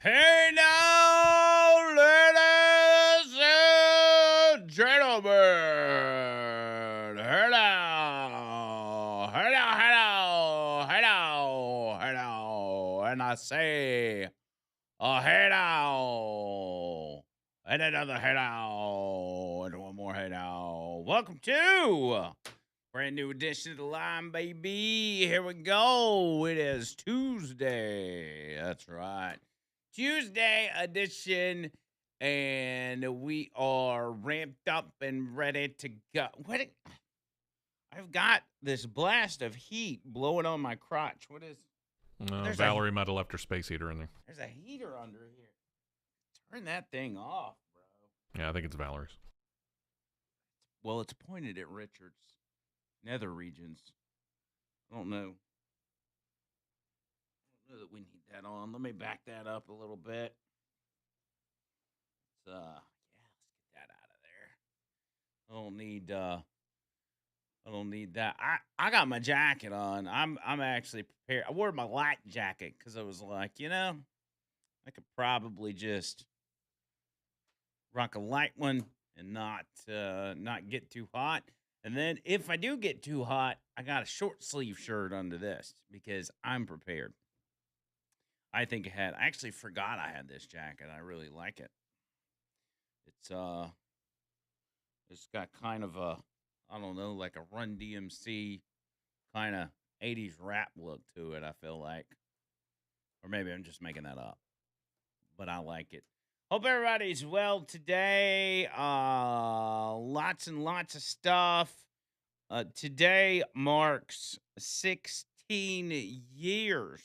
Hey now, ladies and gentlemen. Hello. Hello, hello, hello, hello. And I say, hello. And another hello. And one more hello. Welcome to brand new edition of the Line, baby. Here we go. It is Tuesday. That's right. Tuesday edition, and we are ramped up and ready to go. I've got this blast of heat blowing on my crotch. What is? There's a Valerie might have left her space heater in there. there's a heater under here. Turn that thing off, bro. Yeah, I think it's Valerie's. Well, it's pointed at Richard's nether regions. I don't know. I don't know that we need that on. Let me back that up a little bit. Let's let's get that out of there. I don't need that. I got my jacket on. I'm actually prepared. I wore my light jacket because I was like, I could probably just rock a light one and not get too hot. And then if I do get too hot, I got a short sleeve shirt under this because I'm prepared. I think I actually forgot I had this jacket. I really like it. It's it's got kind of a, I don't know, like a Run DMC kind of 80s rap look to it, I feel like. Or maybe I'm just making that up. But I like it. Hope everybody's well today. Lots and lots of stuff. Today marks 16 years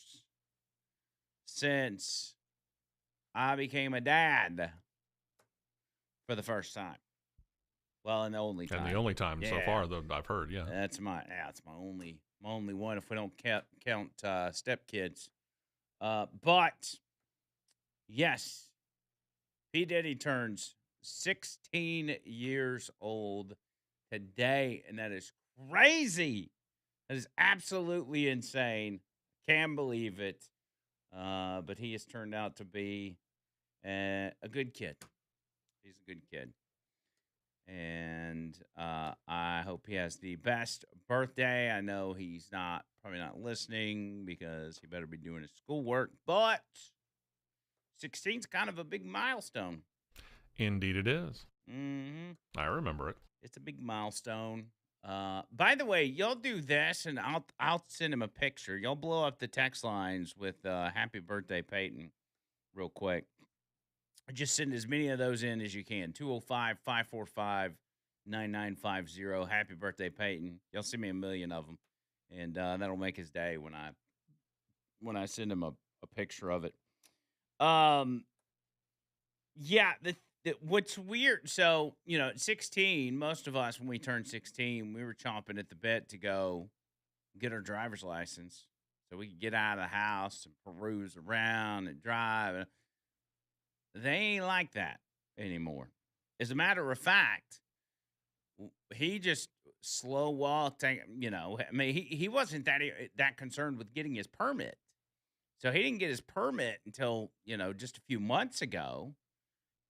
since I became a dad for the first time. Well, and the only time. And the only time so far that I've heard, yeah. It's my only one if we don't count stepkids. But yes, P. Diddy turns 16 years old today, and that is crazy. That is absolutely insane. Can't believe it. But he has turned out to be a good kid. He's a good kid. And I hope he has the best birthday. I know he's probably not listening because he better be doing his schoolwork, but 16 is kind of a big milestone. Indeed it is. Mm-hmm. I remember it. It's a big milestone. By the way, y'all do this, and I'll send him a picture. Y'all blow up the text lines with "Happy Birthday, Peyton," real quick. Just send as many of those in as you can. 205-545-9950. Happy birthday, Peyton. Y'all send me a million of them. And that'll make his day when I send him a picture of it. Yeah, what's weird, so, at 16, most of us, when we turned 16, we were chomping at the bit to go get our driver's license so we could get out of the house and peruse around and drive. They ain't like that anymore. As a matter of fact, he just slow walked. I mean, he wasn't that concerned with getting his permit, so he didn't get his permit until just a few months ago,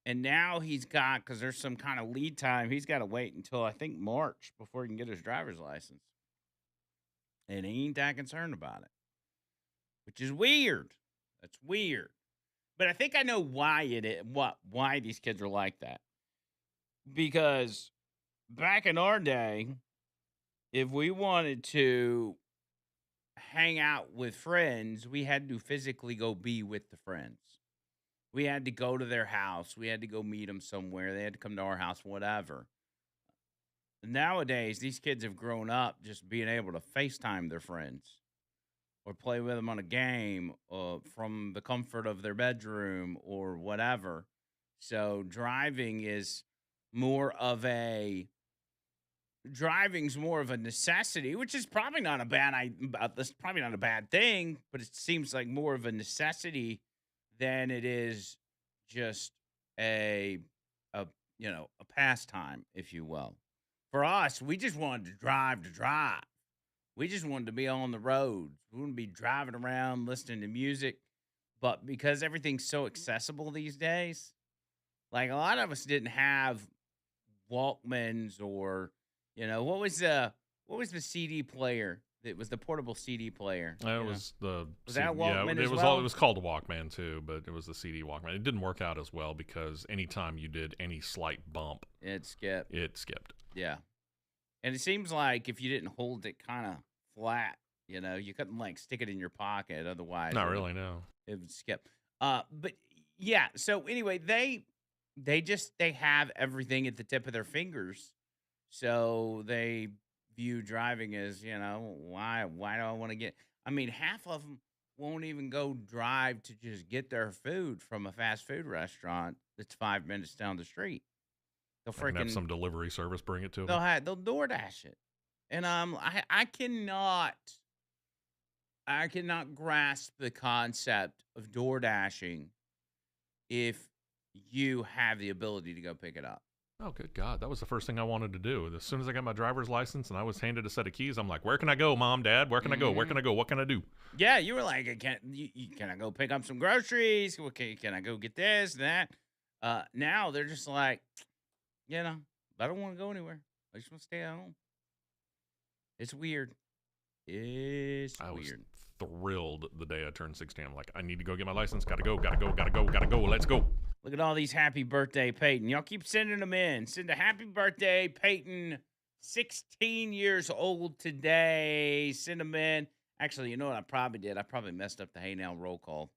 and now he's got, because there's some kind of lead time. He's got to wait until I think March before he can get his driver's license, and he ain't that concerned about it, which is weird. That's weird. But I think I know why it is, why these kids are like that. Because back in our day, if we wanted to hang out with friends, we had to physically go be with the friends. We had to go to their house. We had to go meet them somewhere. They had to come to our house, whatever. Nowadays, these kids have grown up just being able to FaceTime their friends or play with them on a game from the comfort of their bedroom or whatever. So driving's more of a necessity, which is probably not a that's probably not a bad thing, but it seems like more of a necessity than it is just a pastime, if you will. For us, we just wanted to drive to drive. We just wanted to be on the roads. We wanted to be driving around, listening to music. but because everything's so accessible these days, like a lot of us didn't have Walkmans or, what was the CD player that was the portable CD player? It was the Was that yeah. Walkman It as was well? it was called a Walkman too, but it was the CD Walkman. It didn't work out as well because anytime you did any slight bump, It skipped. it skipped. Yeah. And it seems like if you didn't hold it kind of flat, you couldn't like stick it in your pocket. Otherwise, Not really, no. it would skip. But yeah. So anyway, they have everything at the tip of their fingers. So they view driving as, why do I want to get? I mean, half of them won't even go drive to just get their food from a fast food restaurant that's 5 minutes down the street. They'll I can have freaking some delivery service bring it to them. they'll DoorDash it, and I cannot grasp the concept of DoorDashing if you have the ability to go pick it up. Oh, good God. That was the first thing I wanted to do. As soon as I got my driver's license and I was handed a set of keys, I'm like, where can I go, Mom, Dad? Where can I go? Where can I go? What can I do? Yeah, you were like, can I go pick up some groceries? Can I go get this, that? Now they're just like, I don't want to go anywhere. I just want to stay at home. It's weird. I was Weird. thrilled the day I turned 16. I'm like, I need to go get my license. Gotta go. Let's go. Look at all these happy birthday, Peyton. Y'all keep sending them in. Send a happy birthday, Peyton, 16 years old today. Send them in. Actually, you know what I probably did? I probably messed up the Hey Now roll call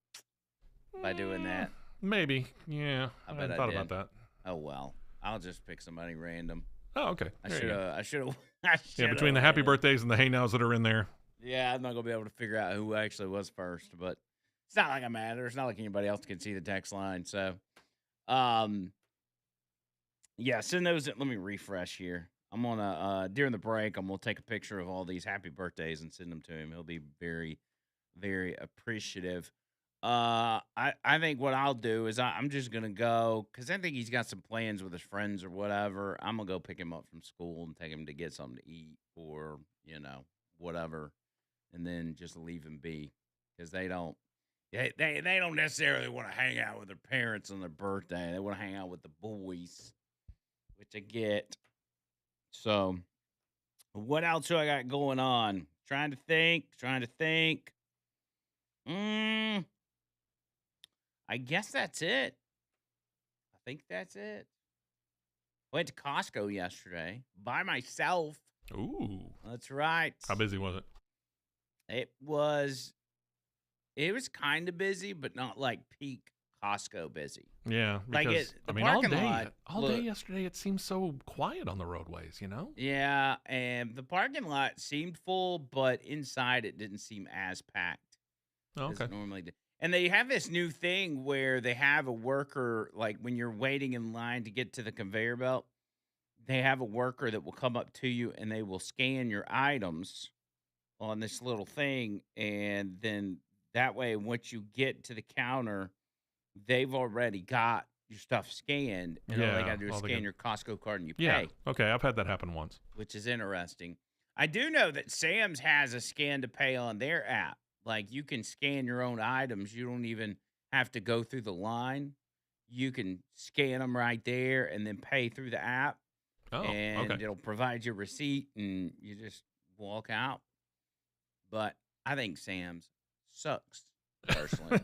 by doing that. Maybe. Yeah. I bet hadn't I thought did. about that. Oh, well. I'll just pick somebody random. Oh, okay. I There should you go. have. Yeah, between the happy birthdays and the hey nows that are in there. Yeah, I'm not going to be able to figure out who actually was first, but it's not like I matter. It's not like anybody else can see the text line. So, yeah, send those. Let me refresh here. I'm going to, during the break, I'm going to take a picture of all these happy birthdays and send them to him. He'll be very, very appreciative. I think what I'll do is I'm just going to go because I think he's got some plans with his friends or whatever. I'm going to go pick him up from school and take him to get something to eat or, whatever. And then just leave him be because they don't necessarily want to hang out with their parents on their birthday. They want to hang out with the boys, which I get. So, what else do I got going on? Trying to think. I guess that's it. I think that's it. Went to Costco yesterday by myself. Ooh. That's right. How busy was it? It was kind of busy, but not like peak Costco busy. Yeah, Like because the all parking day, lot day yesterday, it seemed so quiet on the roadways. Yeah, and the parking lot seemed full, but inside it didn't seem as packed Oh, as okay. it normally did. And they have this new thing where they have a worker, like when you're waiting in line to get to the conveyor belt, they have a worker that will come up to you and they will scan your items on this little thing. And then that way, once you get to the counter, they've already got your stuff scanned. And all they Yeah, got to do is all they scan got- your Costco card and you Yeah. pay, Okay, I've had that happen once. which is interesting. I do know that Sam's has a scan to pay on their app. Like you can scan your own items. You don't even have to go through the line. You can scan them right there and then pay through the app. Oh, And okay. it'll provide you a receipt and you just walk out. But I think Sam's sucks, personally.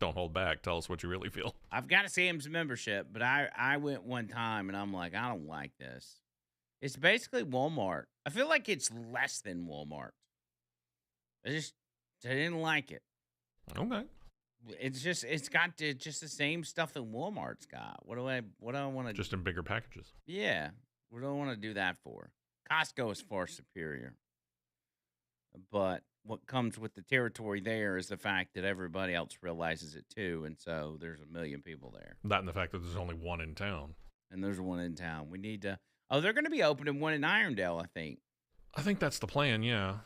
Don't hold back. Tell us what you really feel. I've got a Sam's membership, but I went one time and I'm like, I don't like this. It's basically Walmart. I feel like it's less than Walmart. I didn't like it. Okay. It's got just the same stuff that Walmart's got. What do I want to Just in bigger packages. Yeah. What do I want to do that for? Costco is far superior. But what comes with the territory there is the fact that everybody else realizes it too. And so there's a million people there. That and the fact that there's only one in town. And there's one in town. We need to. Oh, they're going to be opening one in Irondale, I think. I think that's the plan, yeah.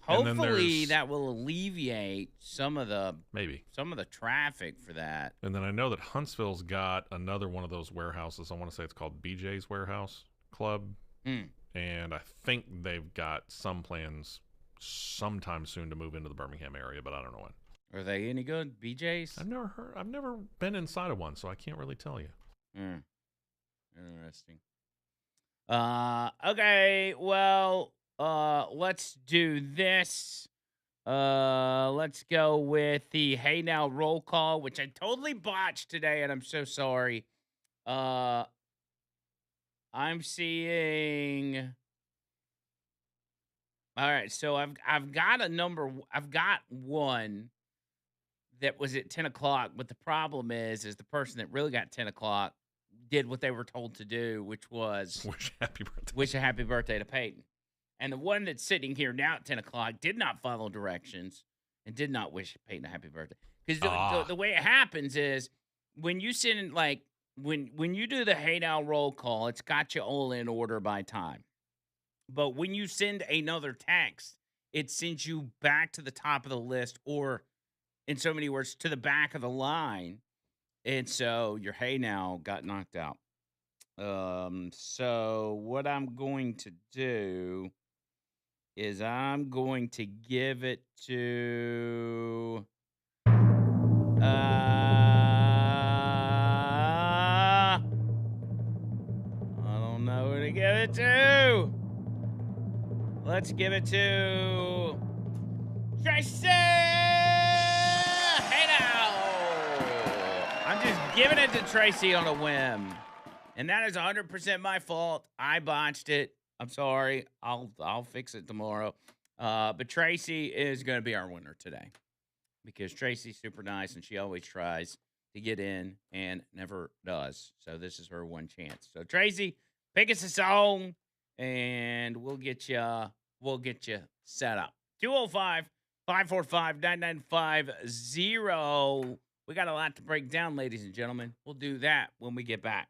And then Hopefully there's- that will alleviate some of the Maybe. traffic for that. And then I know that Huntsville's got another one of those warehouses. I want to say it's called BJ's Warehouse Club. Hmm. And I think they've got some plans sometime soon to move into the Birmingham area, but I don't know when. Are they any good? BJ's? I've never been inside of one, so I can't really tell you. Hmm. Interesting. Okay, well, let's do this. Let's go with the Hey Now roll call, which I totally botched today, and I'm so sorry. Uh, I'm seeing. All right, so I've got a number. I've got one that was at 10 o'clock, but the problem is the person that really got 10 o'clock did what they were told to do, which was Wish happy birthday. wish a happy birthday to Peyton. And the one that's sitting here now at 10 o'clock did not follow directions and did not wish Peyton a happy birthday. Because the way it happens is when you send when you do the Hey Now roll call, it's got you all in order by time. But when you send another text, it sends you back to the top of the list, or in so many words, to the back of the line. And so your Hey Now got knocked out. So what I'm going to do is I'm going to give it to I don't know who to give it to. Let's give it to Tracy. Hey now. I'm just giving it to Tracy on a whim. And that is 100% my fault. I botched it. I'm sorry. I'll fix it tomorrow. But Tracy is going to be our winner today because Tracy's super nice and she always tries to get in and never does. So this is her one chance. So Tracy, pick us a song and we'll get you set up. 205-545-9950. We got a lot to break down, ladies and gentlemen. We'll do that when we get back.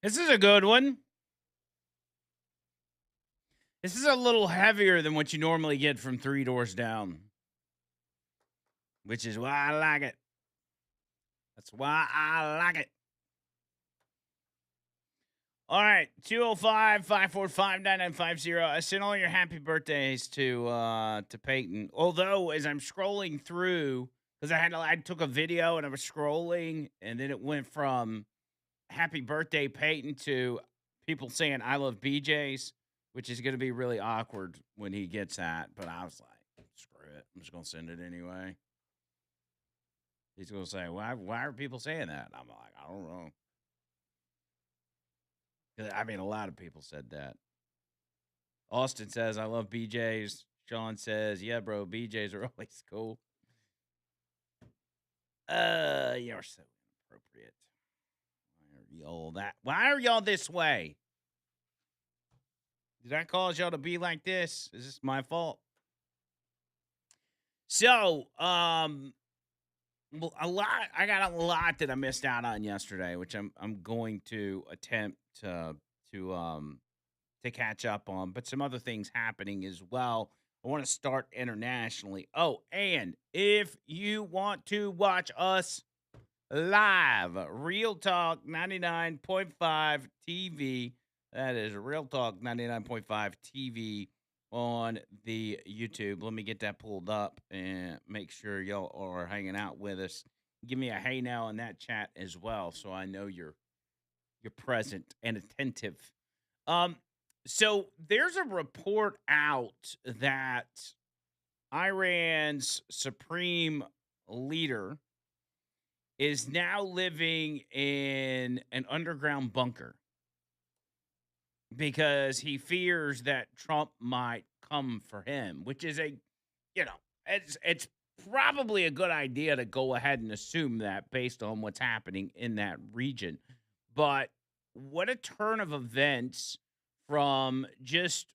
This is a good one. This is a little heavier than what you normally get from Three Doors Down, which is why I like it. That's why I like it. All right, 205-545-9950. I sent all your happy birthdays to Peyton. Although, as I'm scrolling through, because I took a video and I was scrolling, and then it went from happy birthday Peyton to people saying I love BJ's, which is going to be really awkward when he gets that. But I was like, screw it. I'm just going to send it anyway. He's going to say, why are people saying that? I'm like, I don't know. I mean, a lot of people said that. Austin says, I love BJ's. Sean says, yeah, bro, BJ's are always cool. You're so inappropriate. Why are y'all this way? Did I cause y'all to be like this? Is this my fault? So, I got a lot that I missed out on yesterday, which I'm going to attempt to catch up on, but some other things happening as well. I want to start internationally. Oh, and if you want to watch us live, Real Talk 99.5 TV. That is Real Talk 99.5 TV on the YouTube. Let me get that pulled up and make sure y'all are hanging out with us. Give me a hey now in that chat as well, so I know you're present and attentive. So there's a report out that Iran's supreme leader is now living in an underground bunker because he fears that Trump might come for him, which is it's probably a good idea to go ahead and assume that based on what's happening in that region. But what a turn of events from just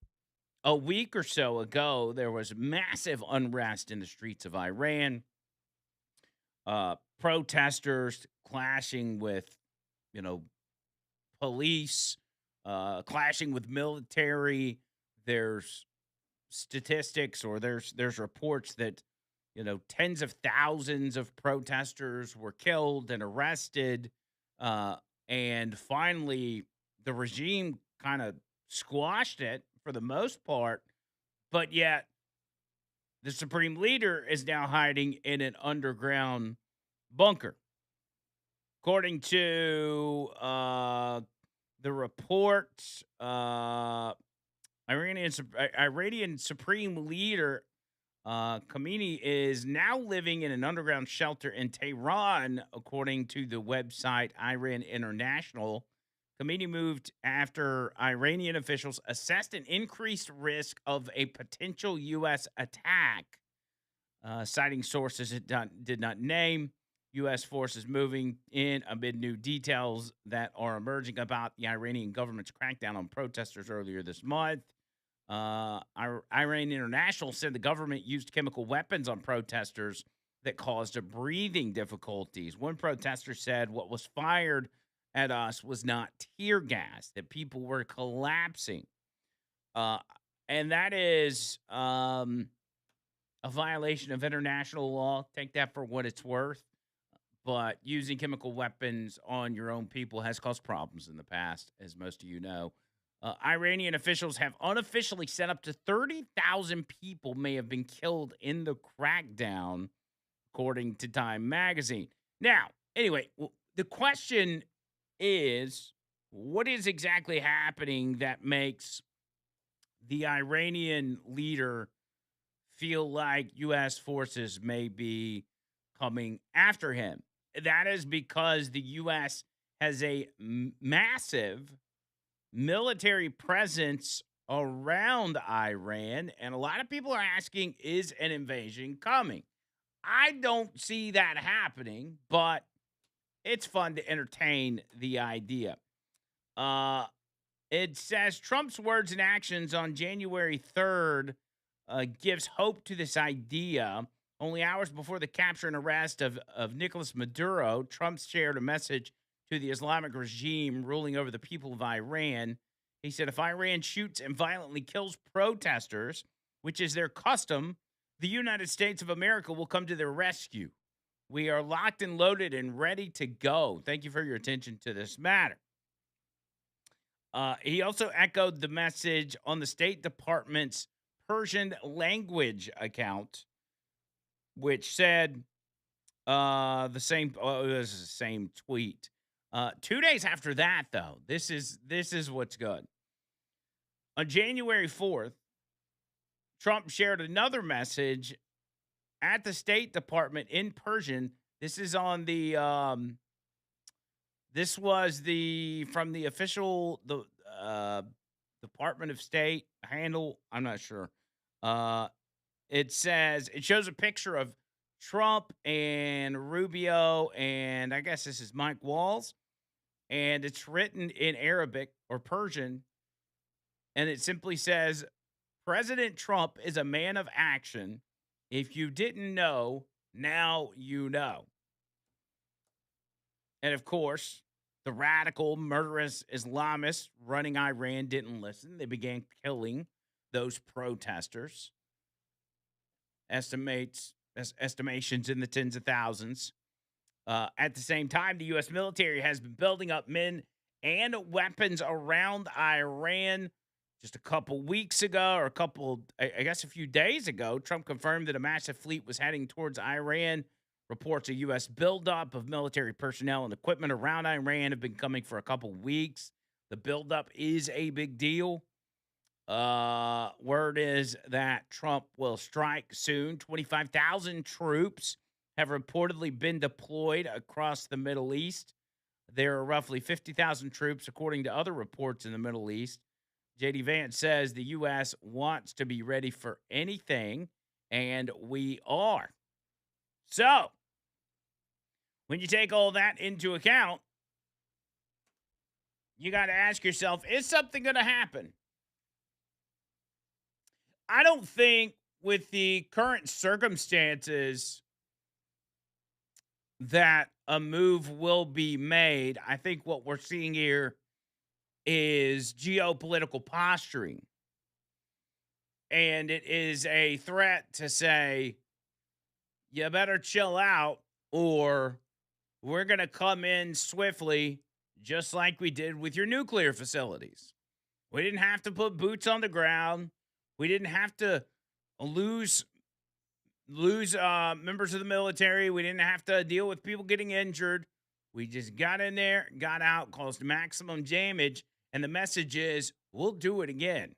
a week or so ago. There was massive unrest in the streets of Iran. Protesters clashing with, police, clashing with military. There's statistics or there's reports that, tens of thousands of protesters were killed and arrested. And finally, the regime kind of squashed it for the most part. But yet, the supreme leader is now hiding in an underground bunker. According to the report, Iranian supreme leader Khamenei is now living in an underground shelter in Tehran, according to the website Iran International. Khamenei moved after Iranian officials assessed an increased risk of a potential U.S. attack, citing sources it did not name. U.S. forces moving in amid new details that are emerging about the Iranian government's crackdown on protesters earlier this month. Iran International said the government used chemical weapons on protesters that caused breathing difficulties. One protester said what was fired at us was not tear gas, that people were collapsing. And that is a violation of international law. Take that for what it's worth. But using chemical weapons on your own people has caused problems in the past, as most of you know. Iranian officials have unofficially said up to 30,000 people may have been killed in the crackdown, according to Time magazine. Now, anyway, the question is, what is exactly happening that makes the Iranian leader feel like U.S. forces may be coming after him? That is because the U.S. has a massive military presence around Iran, and a lot of people are asking, is an invasion coming? I don't see that happening, but it's fun to entertain the idea. It says Trump's words and actions on January 3rd gives hope to this idea. Only hours before the capture and arrest of Nicolas Maduro, Trump shared a message to the Islamic regime ruling over the people of Iran. He said, if Iran shoots and violently kills protesters, which is their custom, the United States of America will come to their rescue. We are locked and loaded and ready to go. Thank you for your attention to this matter. He also echoed the message on the State Department's Persian language account, which said the same. Oh, it was the same tweet. 2 days after that, though, this is what's good. On January 4th, Trump shared another message at the State Department in Persian. This is on the this was the from the official Department of State handle. I'm not sure. It shows a picture of Trump and Rubio, and I guess this is Mike Walls, and it's written in Arabic or Persian, and it simply says, President Trump is a man of action. If you didn't know, now you know. And of course, the radical, murderous Islamists running Iran didn't listen. They began killing those protesters. Estimations in the tens of thousands. At the same time, the U.S. military has been building up men and weapons around Iran. Just a couple weeks ago, or I guess a few days ago, Trump confirmed that a massive fleet was heading towards Iran. Reports of U.S. buildup of military personnel and equipment around Iran have been coming for a couple weeks. The buildup is a big deal. Word is that Trump will strike soon. 25,000 troops have reportedly been deployed across the Middle East. There are roughly 50,000 troops, according to other reports in the Middle East. J.D. Vance says the U.S. wants to be ready for anything, and we are. So, when you take all that into account, you got to ask yourself, is something going to happen? I don't think with the current circumstances that a move will be made. I think what we're seeing here is geopolitical posturing. And it is a threat to say, you better chill out, or we're going to come in swiftly, just like we did with your nuclear facilities. We didn't have to put boots on the ground. We didn't have to lose members of the military. We didn't have to deal with people getting injured. We just got in there, got out, caused maximum damage, and the message is, we'll do it again.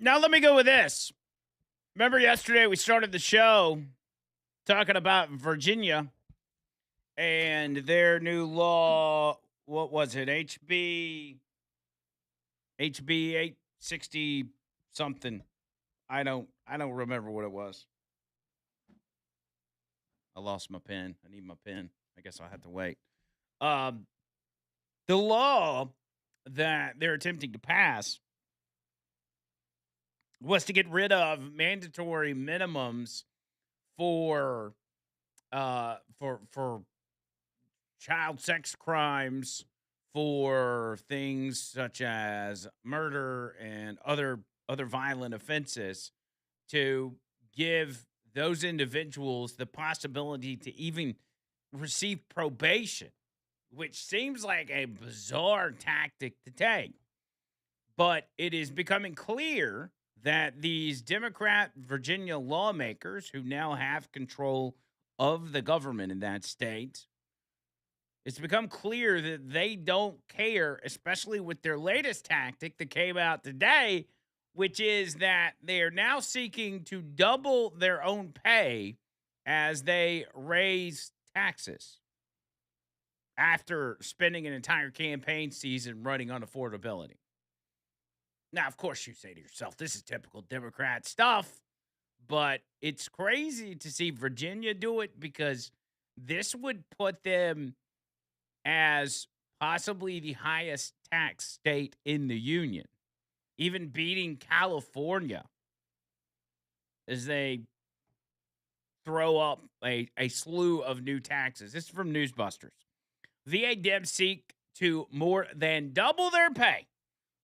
Now let me go with this. Remember yesterday we started the show talking about Virginia and their new law. What was it? HB 860 something. I don't remember what it was. I lost my pen. I need my pen. I guess I'll have to wait. Um, the law that they're attempting to pass was to get rid of mandatory minimums for for child sex crimes, for things such as murder and other violent offenses, to give those individuals the possibility to even receive probation, which seems like a bizarre tactic to take. But it is becoming clear that these Democrat Virginia lawmakers who now have control of the government in that state, it's become clear that they don't care, especially with their latest tactic that came out today, which is that they are now seeking to double their own pay as they raise taxes after spending an entire campaign season running on affordability. Now, of course, you say to yourself, this is typical Democrat stuff, but it's crazy to see Virginia do it because this would put them as possibly the highest tax state in the union, even beating California as they throw up a slew of new taxes. This is from Newsbusters. VA Dems seek to more than double their pay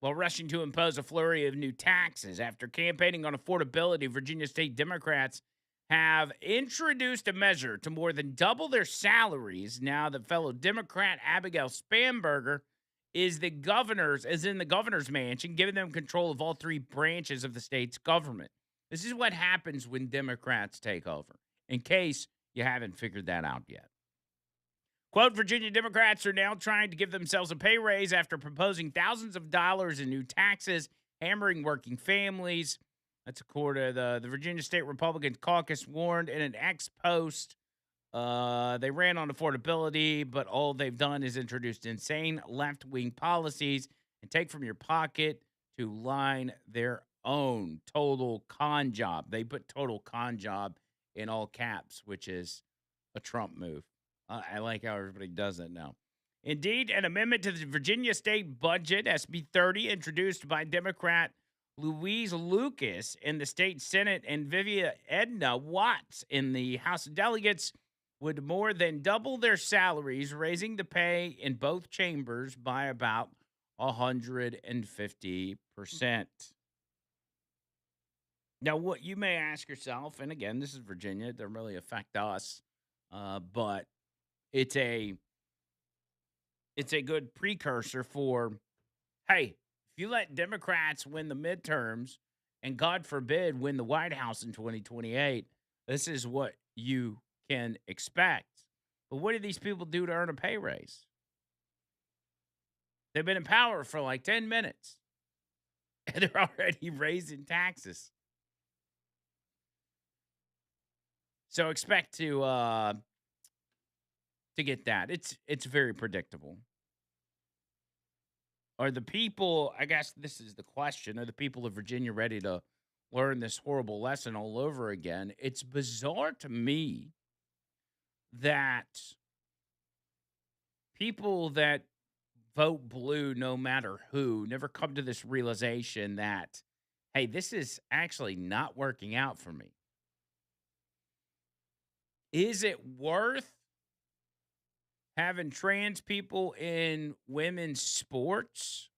while rushing to impose a flurry of new taxes. After campaigning on affordability, Virginia state Democrats have introduced a measure to more than double their salaries now that fellow Democrat Abigail Spanberger is in the governor's mansion, giving them control of all three branches of the state's government. This is what happens when Democrats take over, in case you haven't figured that out yet. Quote, Virginia Democrats are now trying to give themselves a pay raise after proposing thousands of dollars in new taxes, hammering working families. That's according to the Virginia State Republican Caucus warned in an X post. They ran on affordability, but all they've done is introduced insane left-wing policies and take from your pocket to line their own total con job. They put total con job in all caps, which is a Trump move. I like how everybody does that now. Indeed, an amendment to the Virginia state budget, SB 30, introduced by Democrat Louise Lucas in the state Senate and Vivian Edna Watts in the House of Delegates, would more than double their salaries, raising the pay in both chambers by about 150%. Now, what you may ask yourself, and again, this is Virginia, it doesn't really affect us, but it's a good precursor for, hey, if you let Democrats win the midterms and God forbid win the White House in 2028, this is what you can expect. But what do these people do to earn a pay raise? They've been in power for like 10 minutes and they're already raising taxes. So expect to get that. It's very predictable. Are the people, I guess this is the question, are the people of Virginia ready to learn this horrible lesson all over again? It's bizarre to me that people that vote blue, no matter who, never come to this realization that, hey, this is actually not working out for me. Is it worth having trans people in women's sports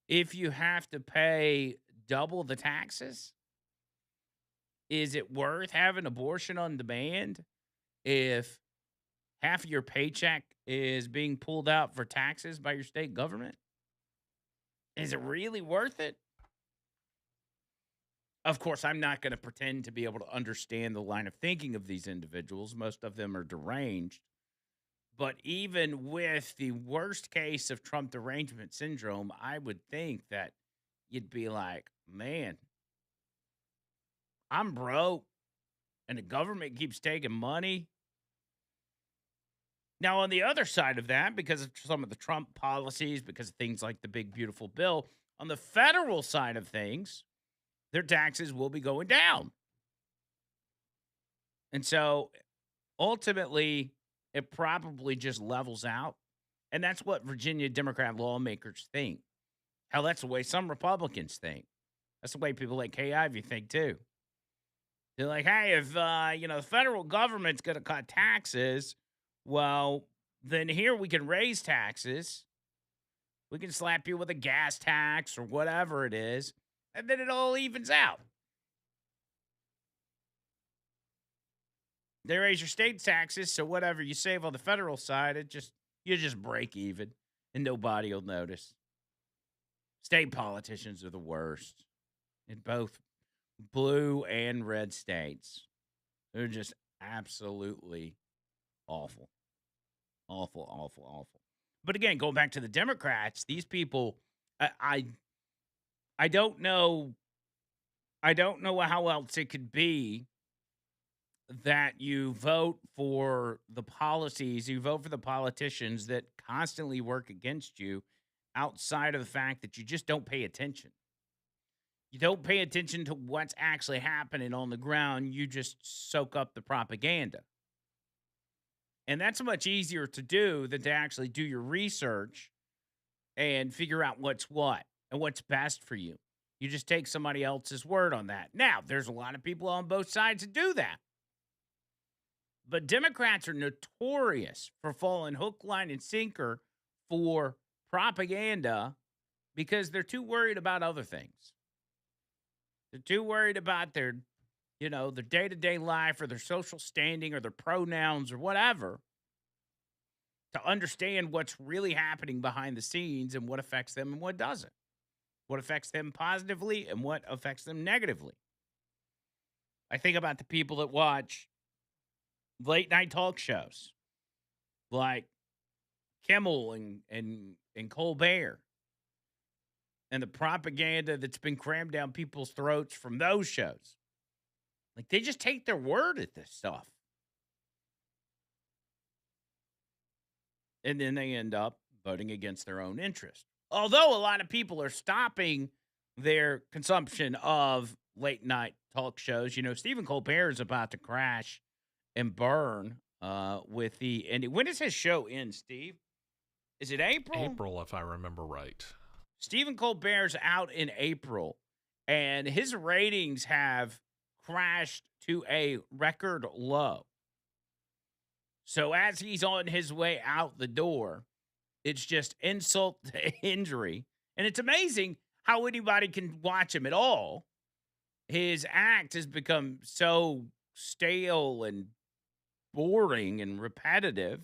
if you have to pay double the taxes? Is it worth having abortion on demand if half of your paycheck is being pulled out for taxes by your state government? Is it really worth it? Of course, I'm not going to pretend to be able to understand the line of thinking of these individuals. Most of them are deranged. But even with the worst case of Trump derangement syndrome, I would think that you'd be like, man, I'm broke and the government keeps taking money. Now, on the other side of that, because of some of the Trump policies, because of things like the big, beautiful bill, on the federal side of things, their taxes will be going down. And so ultimately, it probably just levels out. And that's what Virginia Democrat lawmakers think. Hell, that's the way some Republicans think. That's the way people like Kay Ivey think too. They're like, hey, if the federal government's going to cut taxes, well, then here we can raise taxes. We can slap you with a gas tax or whatever it is, and then it all evens out. They raise your state taxes, so whatever you save on the federal side, you just break even, and nobody will notice. State politicians are the worst in both blue and red states. They're just absolutely awful. Awful, awful, awful. But again, going back to the Democrats, these people, I don't know. I don't know how else it could be that you vote for the policies, you vote for the politicians that constantly work against you outside of the fact that you just don't pay attention. You don't pay attention to what's actually happening on the ground. You just soak up the propaganda. And that's much easier to do than to actually do your research and figure out what's what and what's best for you. You just take somebody else's word on that. Now, there's a lot of people on both sides that do that. But Democrats are notorious for falling hook, line, and sinker for propaganda because they're too worried about other things. They're too worried about their day-to-day life or their social standing or their pronouns or whatever to understand what's really happening behind the scenes and what affects them and what doesn't. What affects them positively and what affects them negatively. I think about the people that watch late night talk shows like Kimmel and Colbert and the propaganda that's been crammed down people's throats from those shows. Like, they just take their word at this stuff. And then they end up voting against their own interest. Although a lot of people are stopping their consumption of late night talk shows. Stephen Colbert is about to crash and burn with the... And when does his show end, Steve? Is it April? April, if I remember right. Stephen Colbert's out in April, and his ratings have crashed to a record low. So as he's on his way out the door, it's just insult to injury. And it's amazing how anybody can watch him at all. His act has become so stale and boring and repetitive.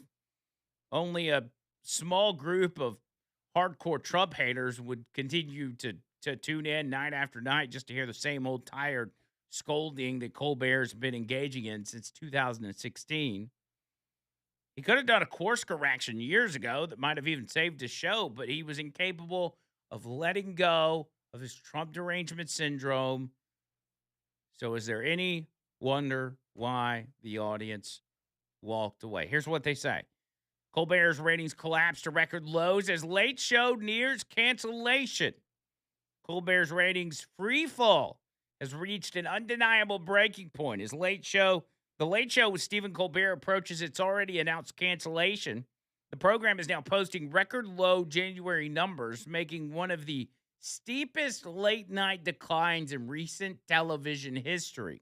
Only a small group of hardcore Trump haters would continue to tune in night after night just to hear the same old tired scolding that Colbert's been engaging in since 2016. He could have done a course correction years ago that might have even saved his show, but he was incapable of letting go of his Trump derangement syndrome. So is there any wonder why the audience walked away? Here's what they say. Colbert's ratings collapsed to record lows as Late Show nears cancellation. Colbert's ratings free fall has reached an undeniable breaking point as the Late Show with Stephen Colbert approaches its already announced cancellation. The program is now posting record low January numbers, making one of the steepest late night declines in recent television history.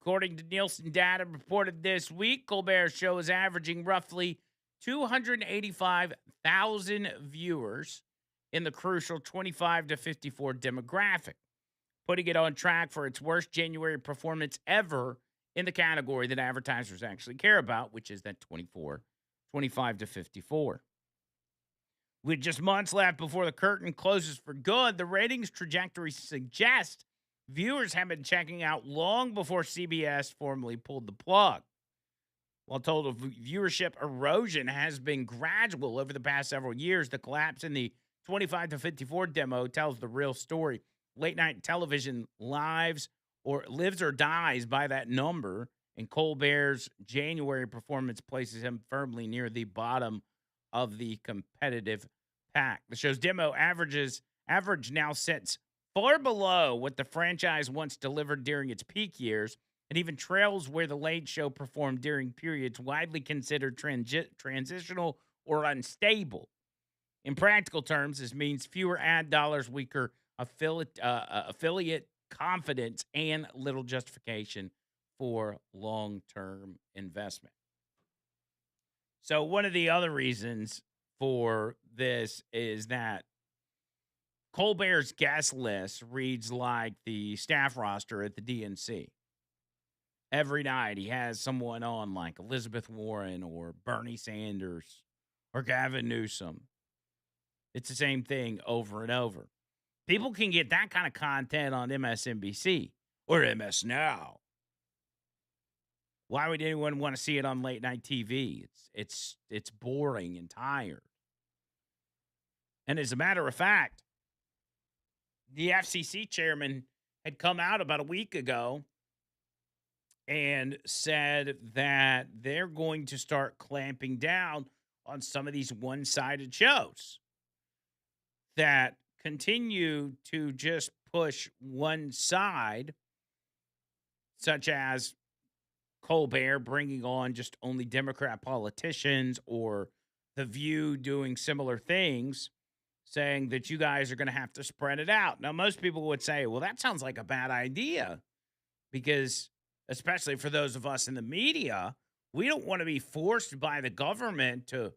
According to Nielsen data reported this week, Colbert's show is averaging roughly 285,000 viewers in the crucial 25 to 54 demographic, putting it on track for its worst January performance ever in the category that advertisers actually care about, which is that 25 to 54. With just months left before the curtain closes for good, the ratings trajectory suggests viewers have been checking out long before CBS formally pulled the plug. While total viewership erosion has been gradual over the past several years, the collapse in the 25 to 54 demo tells the real story. Late night television lives or lives or dies by that number, and Colbert's January performance places him firmly near the bottom of the competitive pack. The show's demo average now sits far below what the franchise once delivered during its peak years, and even trails where the Late Show performed during periods widely considered transitional or unstable. In practical terms, this means fewer ad dollars, weaker affiliate confidence, and little justification for long-term investment. So one of the other reasons for this is that Colbert's guest list reads like the staff roster at the DNC. Every night he has someone on like Elizabeth Warren or Bernie Sanders or Gavin Newsom. It's the same thing over and over. People can get that kind of content on MSNBC or MS Now. Why would anyone want to see it on late night TV? It's boring and tired. And as a matter of fact, the FCC chairman had come out about a week ago and said that they're going to start clamping down on some of these one-sided shows that continue to just push one side, such as Colbert bringing on just only Democrat politicians, or The View doing similar things, saying that you guys are going to have to spread it out. Now, most people would say, well, that sounds like a bad idea, because especially for those of us in the media, we don't want to be forced by the government to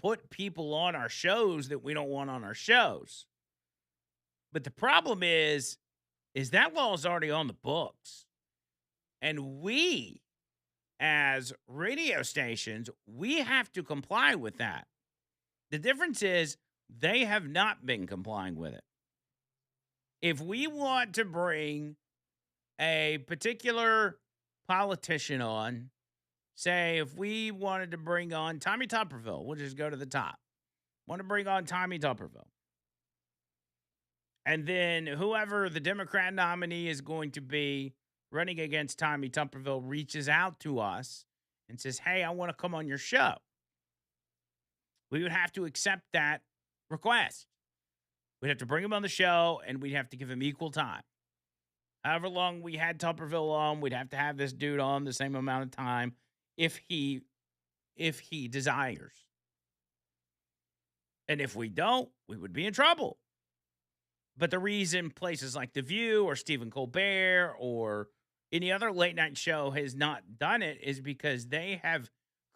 put people on our shows that we don't want on our shows. But the problem is that law is already on the books. And we, as radio stations, we have to comply with that. The difference is they have not been complying with it. If we want to bring a particular politician on, say if we wanted to bring on Tommy Tuberville, we'll just go to the top. Want to bring on Tommy Tuberville. And then whoever the Democrat nominee is going to be running against Tommy Tuberville reaches out to us and says, hey, I want to come on your show. We would have to accept that request. We'd have to bring him on the show, and we'd have to give him equal time. However long we had Tuberville on, we'd have to have this dude on the same amount of time if he desires. And if we don't, we would be in trouble. But the reason places like The View or Stephen Colbert or any other late night show has not done it is because they have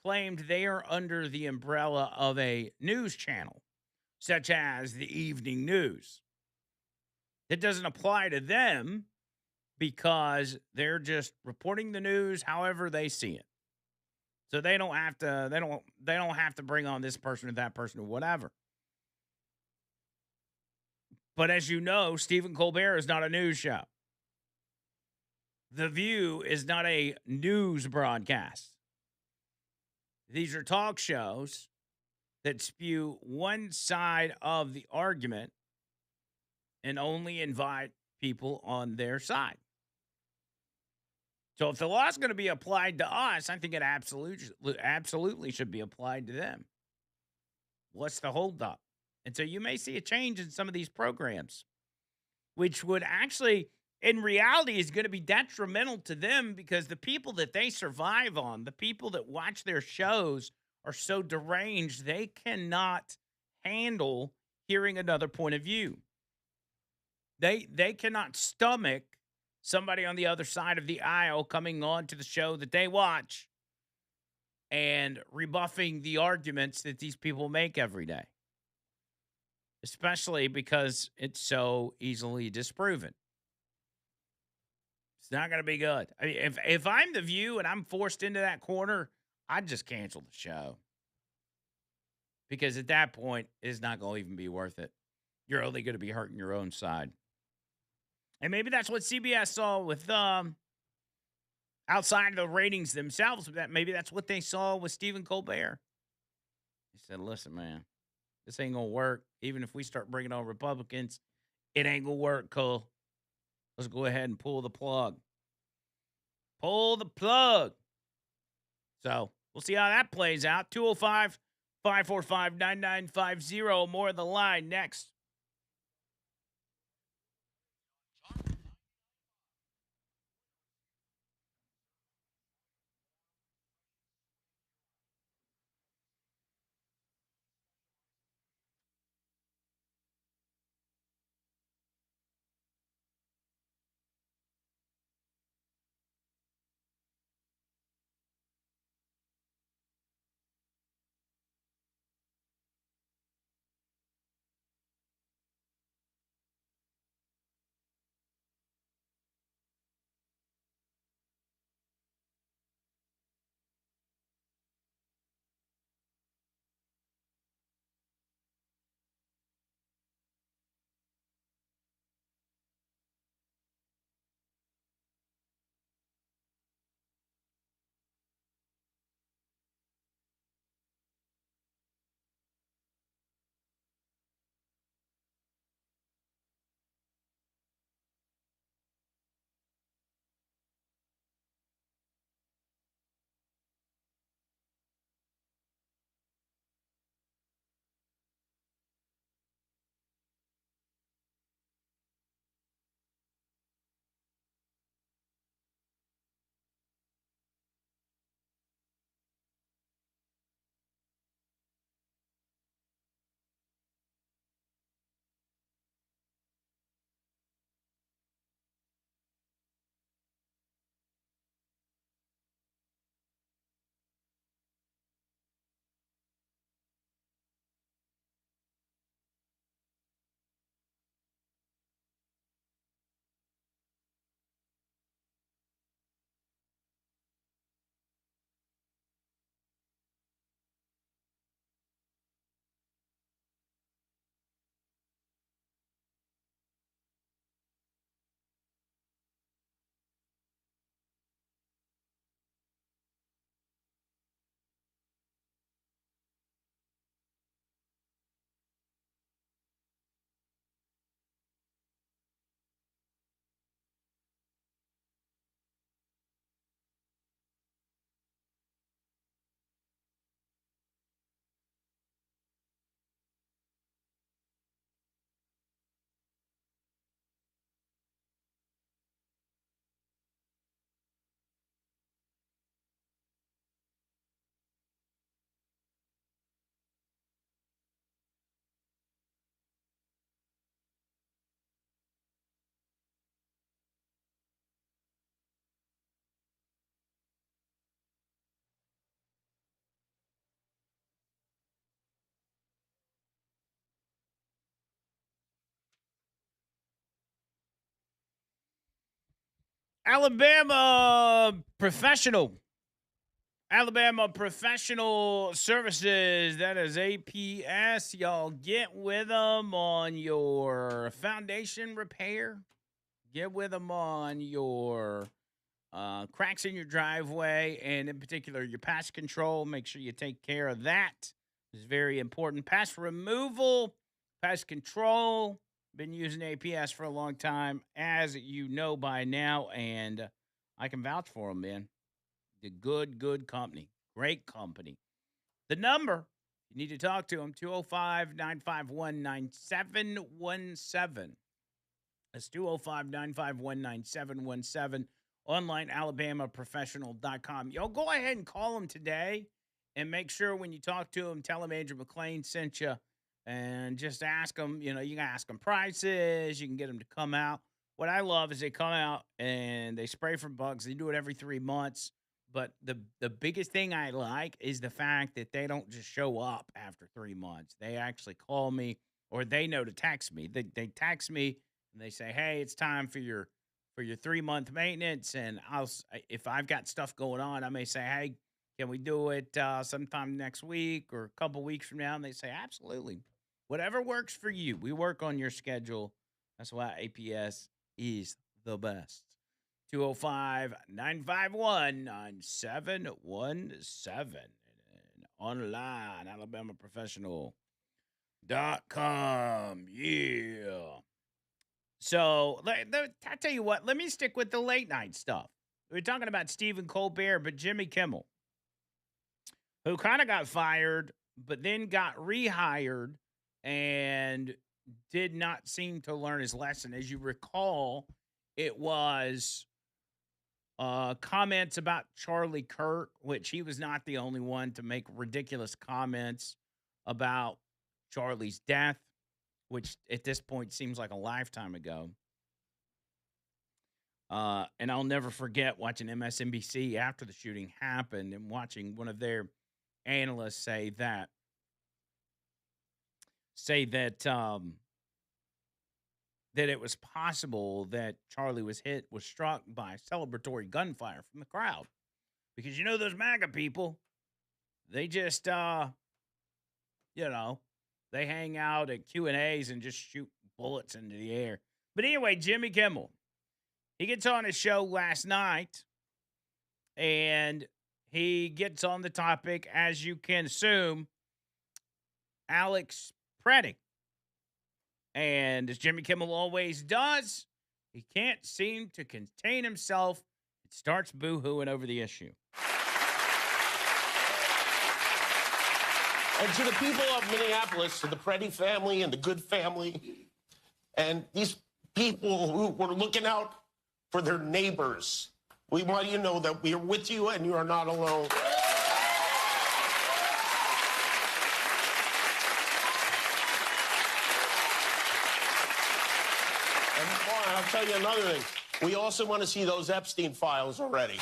claimed they are under the umbrella of a news channel, such as the evening news. That doesn't apply to them because they're just reporting the news however they see it. So they don't have to bring on this person or that person or whatever. But as you know, Stephen Colbert is not a news show. The View is not a news broadcast. These are talk shows that spew one side of the argument and only invite people on their side. So if the law is going to be applied to us, I think it absolutely should be applied to them. What's the holdup? And so you may see a change in some of these programs, which would actually, in reality, is going to be detrimental to them because the people that they survive on, the people that watch their shows, are so deranged they cannot handle hearing another point of view. They cannot stomach somebody on the other side of the aisle coming on to the show that they watch and rebuffing the arguments that these people make every day. Especially because it's so easily disproven. It's not going to be good. I mean, if I'm The View and I'm forced into that corner, I'd just cancel the show. Because at that point, it's not going to even be worth it. You're only going to be hurting your own side. And maybe that's what CBS saw with, outside of the ratings themselves, maybe that's what they saw with Stephen Colbert. He said, listen, man, this ain't going to work. Even if we start bringing on Republicans, it ain't gonna work, Cole. Let's go ahead and pull the plug. Pull the plug. So we'll see how that plays out. 205 545 9950. More of the line next. Alabama Professional. Alabama Professional Services. That is APS. Y'all get with them on your foundation repair. Get with them on your cracks in your driveway, and in particular, your pest control. Make sure you take care of that. It's very important. Pest removal, pest control. Been using APS for a long time, as you know by now, and I can vouch for them, man. The good company. Great company. The number, you need to talk to them, 205 951 9717. That's 205 951 9717. Online, alabamaprofessional.com. Y'all go ahead and call them today and make sure when you talk to them, tell them Andrew McLean sent you and just ask them, you can ask them prices. You can get them to come out. What I love is they come out and they spray for bugs. They do it every 3 months. But the biggest thing I like is the fact that they don't just show up after 3 months. They actually call me, or they know to text me. They text me and they say, "Hey, it's time for your 3-month maintenance." And if I've got stuff going on, I may say, "Hey, can we do it sometime next week or a couple weeks from now?" And they say, "Absolutely, whatever works for you. We work on your schedule." That's why APS is the best. 205 951 9717. Online, Alabama Professional. .com. Yeah. So I tell you what, let me stick with the late night stuff. We're talking about Stephen Colbert, but Jimmy Kimmel, who kind of got fired, but then got rehired and did not seem to learn his lesson. As you recall, it was comments about Charlie Kirk, which he was not the only one to make ridiculous comments about Charlie's death, which at this point seems like a lifetime ago. And I'll never forget watching MSNBC after the shooting happened and watching one of their analysts say that that it was possible that Charlie was struck by celebratory gunfire from the crowd. Because those MAGA people, they just they hang out at Q&As and just shoot bullets into the air. But anyway, Jimmy Kimmel, he gets on his show last night and he gets on the topic, as you can assume, Alex Preddy. And as Jimmy Kimmel always does, he can't seem to contain himself. It starts boo-hooing over the issue. And to the people of Minneapolis, to the Preddy family and the Good family, and these people who were looking out for their neighbors, we want you to know that we are with you and you are not alone. And I'll tell you another thing. We also want to see those Epstein files already.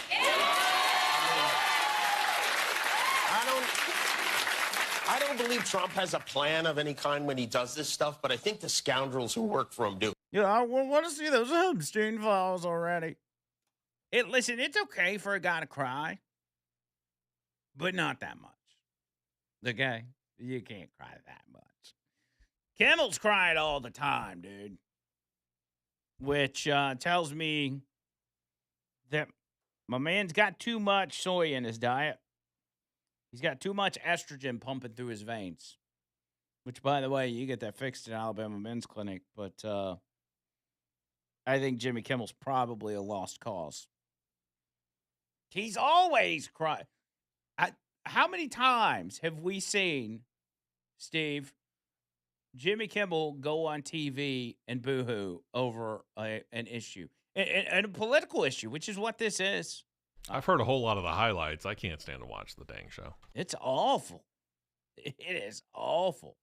I don't believe Trump has a plan of any kind when he does this stuff, but I think the scoundrels who work for him do. Yeah, I want to see those Epstein files already. Listen, it's okay for a guy to cry, but not that much. Okay? You can't cry that much. Kimmel's crying all the time, dude. Which tells me that my man's got too much soy in his diet. He's got too much estrogen pumping through his veins. Which, by the way, you get that fixed at Alabama Men's Clinic. But I think Jimmy Kimmel's probably a lost cause. He's always crying. How many times have we seen, Steve, Jimmy Kimmel go on TV and boo-hoo over an issue? And a political issue, which is what this is. I've heard a whole lot of the highlights. I can't stand to watch the dang show. It's awful. It is awful.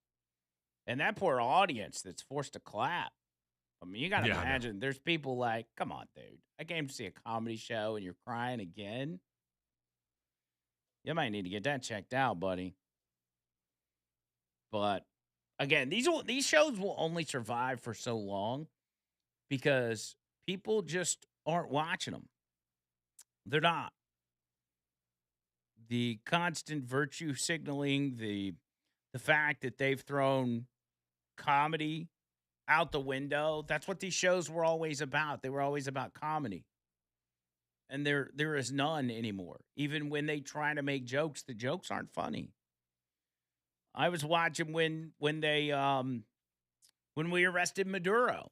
And that poor audience that's forced to clap. I mean, you got to imagine there's people like, come on, dude. I came to see a comedy show and you're crying again. You might need to get that checked out, buddy. But again, these shows will only survive for so long because people just aren't watching them. They're not. The constant virtue signaling, the fact that they've thrown comedy out the window, that's what these shows were always about. They were always about comedy. And there is none anymore. Even when they try to make jokes, the jokes aren't funny. I was watching when we arrested Maduro.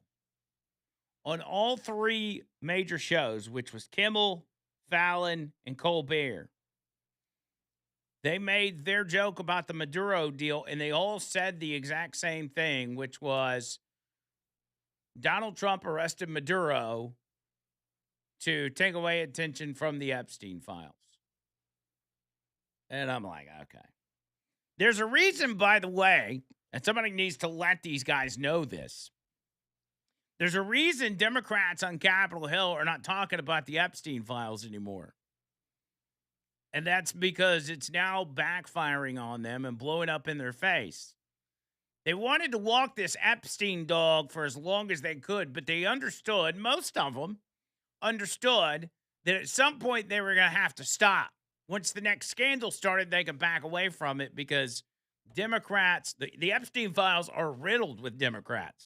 On all three major shows, which was Kimmel, Fallon, and Colbert, they made their joke about the Maduro deal, and they all said the exact same thing, which was Donald Trump arrested Maduro to take away attention from the Epstein files. And I'm like, okay. There's a reason, by the way, and somebody needs to let these guys know this. There's a reason Democrats on Capitol Hill are not talking about the Epstein files anymore. And that's because it's now backfiring on them and blowing up in their face. They wanted to walk this Epstein dog for as long as they could, but they understood, most of them understood, that at some point they were going to have to stop. Once the next scandal started, they could back away from it because Democrats, the Epstein files are riddled with Democrats.